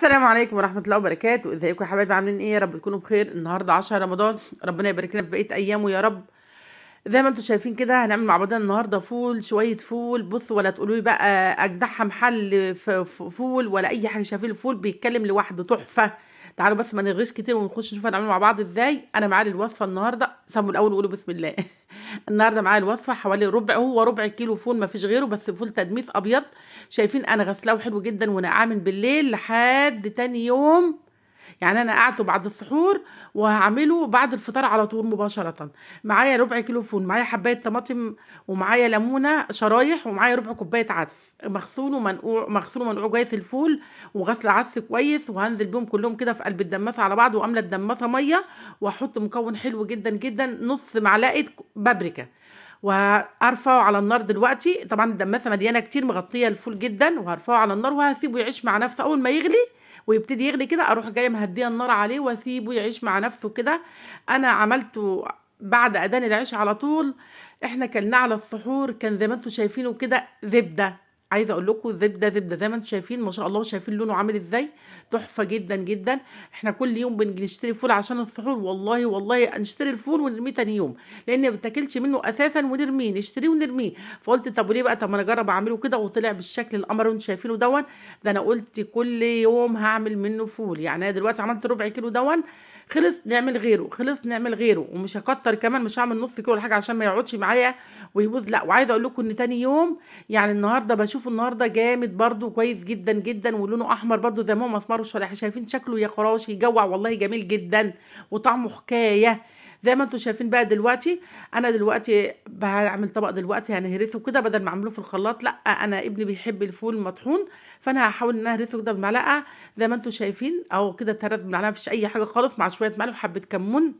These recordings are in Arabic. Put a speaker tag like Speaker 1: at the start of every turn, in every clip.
Speaker 1: السلام عليكم ورحمة الله وبركاته، ازيكم يا حبايبي عاملين ايه؟ يا رب تكونوا بخير. النهارده 10 رمضان، ربنا يبارك لنا في بقية ايامه يا رب. زي ما انتم شايفين كده هنعمل مع بعضنا النهارده فول، شوية فول. بصوا ولا تقولوا لي بقى اجدعها محل فول ولا اي حاجة، شايفين الفول بيتكلم لوحده تحفة. تعالوا بس ما نرغيش كتير ونخش نشوف هنعمله مع بعض ازاي. انا معايا الوصفة النهارده، سموا الاول وقولوا بسم الله. النهارده معايا الوصفة حوالي ربع كيلو فول، ما فيش غيره، بس فول تدميس ابيض. شايفين انا غسلاه حلو جدا ونقعاه من بالليل لحد تاني يوم. يعني انا قعدته بعد السحور وهعمله بعد الفطار على طول مباشره. معايا ربع كيلو فول، معايا حبايه طماطم، ومعايا ليمونه شرايح، ومعايا ربع كوبايه عدس مغسول ومنقوع كويس الفول، وغسل عدس كويس. وهنزل بيهم كلهم كده في قلب الدماسه على بعض، واملى الدماسه ميه، واحط مكون حلو جدا جدا، نص معلقه بابريكا. وهرفعه على النار دلوقتي. طبعا الدماسه مليانه كتير مغطيه الفول جدا، وهرفعه على النار وهسيبه يعيش مع نفسه. اول ما يغلي ويبتدي يغلي كده اروح جايه مهديه النار عليه واسيبه يعيش مع نفسه كده. انا عملته بعد اذان العشاء على طول. احنا كلنا على السحور كان زي ما انتم شايفينه كده زبده. عايزه اقول لكم زبده زبده زي ما انتم شايفين، ما شاء الله، شايفين لونه عامل ازاي، تحفه جدا جدا. احنا كل يوم بنشتري فول عشان السحور، والله والله نشتري الفول ونرميه تاني يوم، لان ما بتاكلش منه اساسا ونرميه، نشتريه ونرميه. فقلت طب وليه بقى، طب ما انا اجرب اعمله كده، وطلع بالشكل القمر اللي انتم شايفينه دون. ده انا قلت كل يوم هعمل منه فول. يعني انا دلوقتي عملت ربع كيلو دون، خلص نعمل غيره، خلص نعمل غيره، ومش هكتر كمان، مش هعمل نص كيلو ولا حاجه عشان ما يقعدش معايا ويبوظ، لا. وعايزه اقول لكم ان تاني يوم، يعني النهارده بشوف النهارده جامد برده كويس جدا جدا، ولونه احمر برده زي ما هو مسمار الشريحه. شايفين شكله يا خراشي يجوع والله، جميل جدا وطعمه حكايه. زي ما انتم شايفين بقى دلوقتي، انا دلوقتي بعمل طبق دلوقتي هنهرسه كده بدل ما اعمله في الخلاط، لا انا ابني بيحب الفول مطحون، فانا هحاول ان انا اهرسه كده بمعلقه. زي ما انتم شايفين اهو كده اتهرس بمعلقه، مفيش اي حاجه خالص، مع شويه ملح وحبه كمون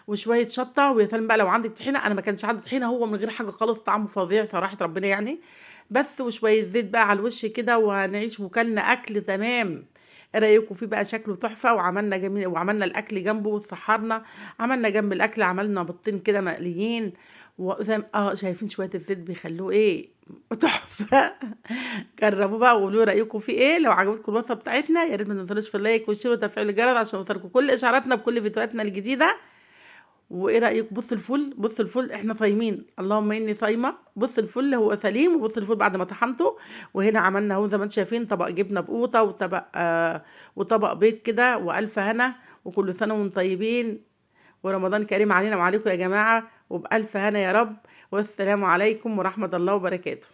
Speaker 1: وشويه شطه. ويا سلام بقى لو عندك طحينه، انا ما كانش عندي طحينه، هو من غير حاجه خالص طعمه فظيع صراحه ربنا يعني. بس وشويه زيت بقى على الوش كده، وهنعيش وكلنا اكل تمام. ايه رايكم فيه بقى؟ شكله تحفه، وعملنا جميل، وعملنا الاكل جنبه وسحرنا. عملنا جنب الاكل عملنا بيضتين كده مقليين، وزي شايفين شويه الزيت بيخلوه ايه، تحفه. جربوه بقى وقولوا رايكم فيه ايه. لو عجبتكم الوصفه بتاعتنا يا ريت ما تنسوناش في اللايك والشير وتفعيل الجرس عشان يوصلكم كل اشعاراتنا بكل فيديوهاتنا الجديده. وايه رايك؟ بص الفول، بص الفول، احنا صايمين، اللهم اني صايمه. بص الفل هو سليم، وبص الفول بعد ما طحنته. وهنا عملنا اهو زي ما انتم شايفين طبق جبنه بقوطه، وطبق بيض كده، والف هنا. وكل سنه وانتم طيبين، ورمضان كريم علينا وعليكم يا جماعه، وبالف هنا يا رب. والسلام عليكم ورحمه الله وبركاته.